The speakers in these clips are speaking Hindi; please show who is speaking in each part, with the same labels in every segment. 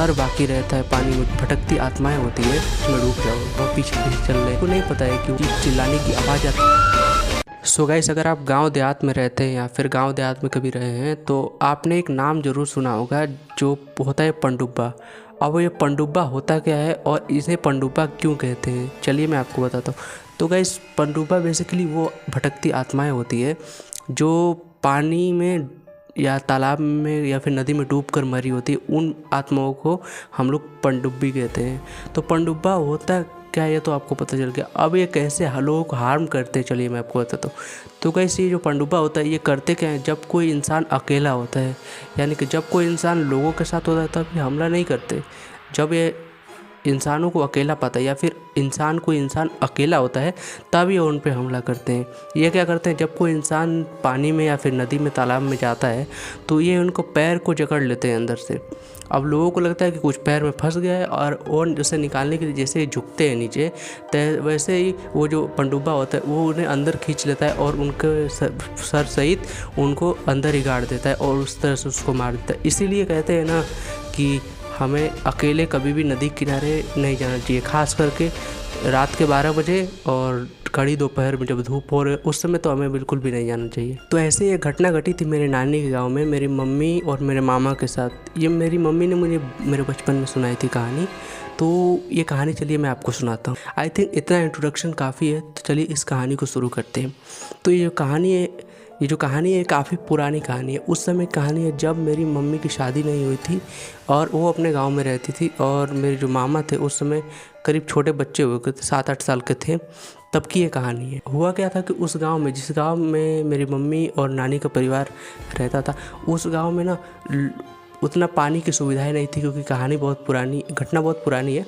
Speaker 1: सर बाकी रहता है पानी में, भटकती आत्माएं होती है, उसमें डूब जाओ, वह पीछे पीछे चल रहे, को नहीं पता है कि चिल्लाने की आवाज़ आती है। सो गाइस, अगर आप गांव देहात में रहते हैं या फिर गांव देहात में कभी रहे हैं तो आपने एक नाम ज़रूर सुना होगा जो होता है पनडुब्बा। अब ये पनडुब्बा होता क्या है और इसे पनडुब्बा क्यों कहते हैं, चलिए मैं आपको बताता हूँ। तो गाइस, पनडुब्बा बेसिकली वो भटकती आत्माएं होती है जो पानी में या तालाब में या फिर नदी में डूबकर मरी होती है, उन आत्माओं को हम लोग पनडुब्बी कहते हैं। तो पनडुब्बा होता क्या है ये तो आपको पता चल गया। अब ये कैसे लोगों को हार्म करते हैं, चलिए मैं आपको बताता हूँ। तो कैसे ये जो पनडुब्बा होता है ये करते क्या है, जब कोई इंसान अकेला होता है, यानी कि जब कोई इंसान लोगों के साथ होता है तब ये हमला नहीं करते। जब ये इंसानों को अकेला पाता है या फिर कोई इंसान अकेला होता है तब ये उन पे हमला करते हैं। ये क्या करते हैं, जब कोई इंसान पानी में या फिर नदी में तालाब में जाता है तो ये उनको पैर को जकड़ लेते हैं अंदर से। अब लोगों को लगता है कि कुछ पैर में फंस गया है और उसे निकालने के लिए जैसे झुकते हैं नीचे, तो वैसे ही वो जो पनडुब्बा होता है वो उन्हें अंदर खींच लेता है और उनके सर सहित उनको अंदर ही गाड़ देता है और उस तरह से उसको मार देता है। इसीलिए कहते हैं ना कि हमें अकेले कभी भी नदी किनारे नहीं जाना चाहिए, खास करके रात के 12 बजे और कड़ी दोपहर में जब धूप हो रही है उस समय तो हमें बिल्कुल भी नहीं जाना चाहिए। तो ऐसे ये घटना घटी थी मेरे नानी के गांव में, मेरी मम्मी और मेरे मामा के साथ। ये मेरी मम्मी ने मुझे मेरे बचपन में सुनाई थी कहानी। तो ये कहानी चलिए मैं आपको सुनाता हूँ। आई थिंक इतना इंट्रोडक्शन काफ़ी है, तो चलिए इस कहानी को शुरू करते हैं। तो ये जो कहानी है काफ़ी पुरानी कहानी है। उस समय कहानी है जब मेरी मम्मी की शादी नहीं हुई थी और वो अपने गांव में रहती थी और मेरे जो मामा थे उस समय करीब छोटे बच्चे हुए थे, 7-8 साल के थे, तब की ये कहानी है। हुआ क्या था कि उस गांव में, जिस गांव में मेरी मम्मी और नानी का परिवार रहता था, उस गांव में ना उतना पानी की सुविधाएं नहीं थी, क्योंकि घटना बहुत पुरानी है।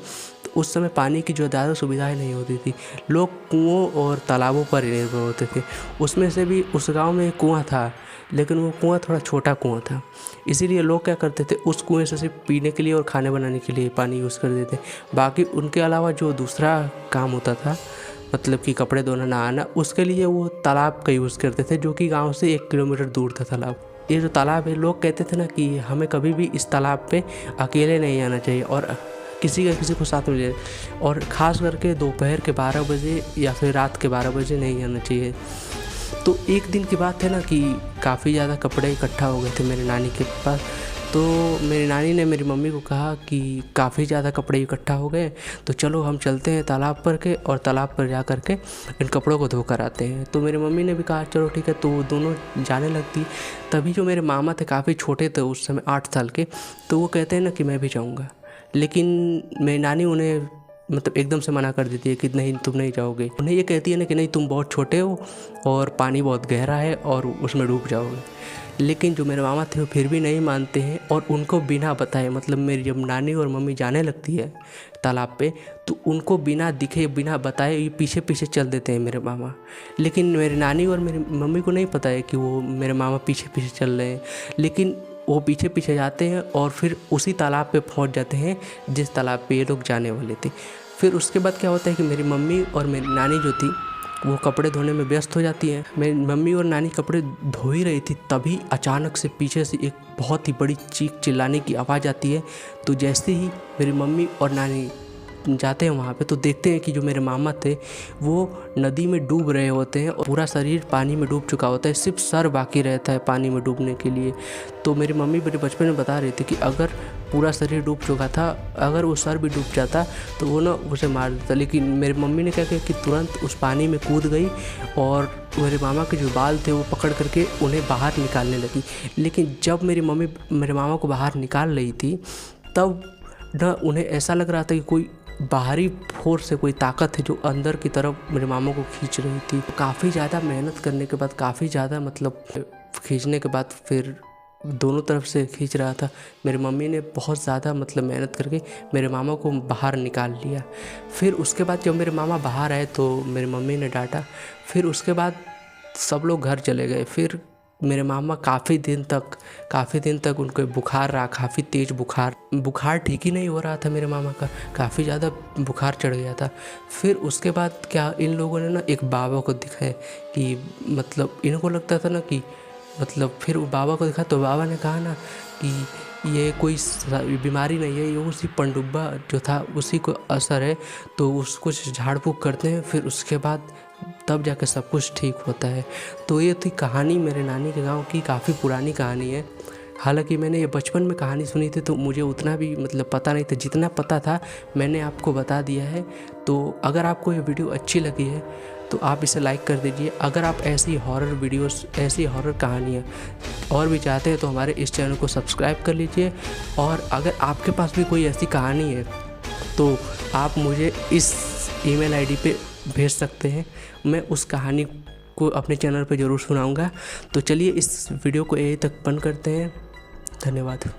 Speaker 1: तो उस समय पानी की जो ज़्यादा सुविधाएं नहीं होती थी, लोग कुओं और तालाबों पर निर्भर होते थे। उसमें से भी उस गांव में एक कुआं था, लेकिन वो कुआं थोड़ा छोटा कुआं था, इसीलिए लोग क्या करते थे, उस कुएं से सिर्फ पीने के लिए और खाने बनाने के लिए पानी यूज़ कर देते। बाकी उनके अलावा जो दूसरा काम होता था, मतलब कि कपड़े धोना, नहाना, उसके लिए वो तालाब का यूज़ करते थे, जो कि गाँव से 1 किलोमीटर दूर था तालाब। ये जो तालाब है, लोग कहते थे ना कि हमें कभी भी इस तालाब पे अकेले नहीं आना चाहिए और किसी को साथ में ले, और ख़ास करके दोपहर के 12 बजे या फिर रात के 12 बजे नहीं आना चाहिए। तो एक दिन की बात है ना कि काफ़ी ज़्यादा कपड़े इकट्ठा हो गए थे मेरे नानी के पास। तो मेरी नानी ने मेरी मम्मी को कहा कि काफ़ी ज़्यादा कपड़े इकट्ठा हो गए, तो चलो हम चलते हैं तालाब पर के और तालाब पर जा कर के इन कपड़ों को धोकर आते हैं। तो मेरी मम्मी ने भी कहा चलो ठीक है, तो वो दोनों जाने लगती। तभी जो मेरे मामा थे, काफ़ी छोटे थे उस समय, 8 साल के, तो वो कहते हैं ना कि मैं भी जाऊँगा। लेकिन मेरी नानी उन्हें मतलब एकदम से मना कर देती है कि नहीं, तुम नहीं जाओगे। उन्हें ये कहती है ना कि नहीं, तुम बहुत छोटे हो और पानी बहुत गहरा है और उसमें डूब जाओगे। लेकिन जो मेरे मामा थे वो फिर भी नहीं मानते हैं और उनको बिना बताए, मतलब मेरी जब नानी और मम्मी जाने लगती है तालाब पे, तो उनको बिना दिखे बिना बताए ये पीछे पीछे चल देते हैं मेरे मामा। लेकिन मेरी नानी और मेरी मम्मी को नहीं पता है कि वो मेरे मामा पीछे पीछे चल रहे हैं। लेकिन वो पीछे पीछे जाते हैं और फिर उसी तालाब पे पहुंच जाते हैं जिस तालाब पे ये लोग जाने वाले थे। फिर उसके बाद क्या होता है कि मेरी मम्मी और मेरी नानी जो थी वो कपड़े धोने में व्यस्त हो जाती है। मेरी मम्मी और नानी कपड़े धो ही रही थी, तभी अचानक से पीछे से एक बहुत ही बड़ी चीख चिल्लाने की आवाज़ आती है। तो जैसे ही मेरी मम्मी और नानी जाते हैं वहाँ पे, तो देखते हैं कि जो मेरे मामा थे वो नदी में डूब रहे होते हैं और पूरा शरीर पानी में डूब चुका होता है, सिर्फ सर बाकी रहता है पानी में डूबने के लिए। तो मेरी मम्मी मेरे बचपन में बता रही थी कि अगर पूरा शरीर डूब चुका था, अगर वो सर भी डूब जाता तो वो ना उसे मार देता। लेकिन मेरी मम्मी ने क्या किया कि तुरंत उस पानी में कूद गई और मेरे मामा के जो बाल थे वो पकड़ करके उन्हें बाहर निकालने लगी। लेकिन जब मेरी मम्मी मेरे मामा को बाहर निकाल रही थी, तब ना उन्हें ऐसा लग रहा था कि कोई बाहरी फोर्स से, कोई ताकत है जो अंदर की तरफ मेरे मामा को खींच रही थी। काफ़ी ज़्यादा मेहनत करने के बाद, काफ़ी ज़्यादा मतलब खींचने के बाद, फिर दोनों तरफ से खींच रहा था, मेरी मम्मी ने बहुत ज़्यादा मतलब मेहनत करके मेरे मामा को बाहर निकाल लिया। फिर उसके बाद जब मेरे मामा बाहर आए तो मेरी मम्मी ने डांटा। फिर उसके बाद सब लोग घर चले गए। फिर मेरे मामा काफ़ी दिन तक उनको बुखार रहा, काफ़ी तेज़ बुखार ठीक ही नहीं हो रहा था मेरे मामा का, काफ़ी ज़्यादा बुखार चढ़ गया था। फिर उसके बाद क्या, इन लोगों ने ना एक बाबा को दिखाया कि मतलब इनको लगता था ना कि मतलब, फिर वो बाबा को दिखा तो बाबा ने कहा ना कि ये कोई बीमारी नहीं है, ये उसी पनडुब्बा जो था उसी को असर है। तो उसको झाड़ फूँक करते हैं, फिर उसके बाद तब जाकर सब कुछ ठीक होता है। तो ये थी कहानी मेरे नानी के गांव की, काफ़ी पुरानी कहानी है। हालांकि मैंने ये बचपन में कहानी सुनी थी तो मुझे उतना भी मतलब पता नहीं था, जितना पता था मैंने आपको बता दिया है। तो अगर आपको ये वीडियो अच्छी लगी है तो आप इसे लाइक कर दीजिए। अगर आप ऐसी हॉरर वीडियोस, ऐसी हॉरर कहानियाँ और भी चाहते हैं तो हमारे इस चैनल को सब्सक्राइब कर लीजिए। और अगर आपके पास भी कोई ऐसी कहानी है तो आप मुझे इस ईमेल आईडी पे भेज सकते हैं, मैं उस कहानी को अपने चैनल पे ज़रूर सुनाऊंगा। तो चलिए इस वीडियो को यहीं तक बंद करते हैं। धन्यवाद।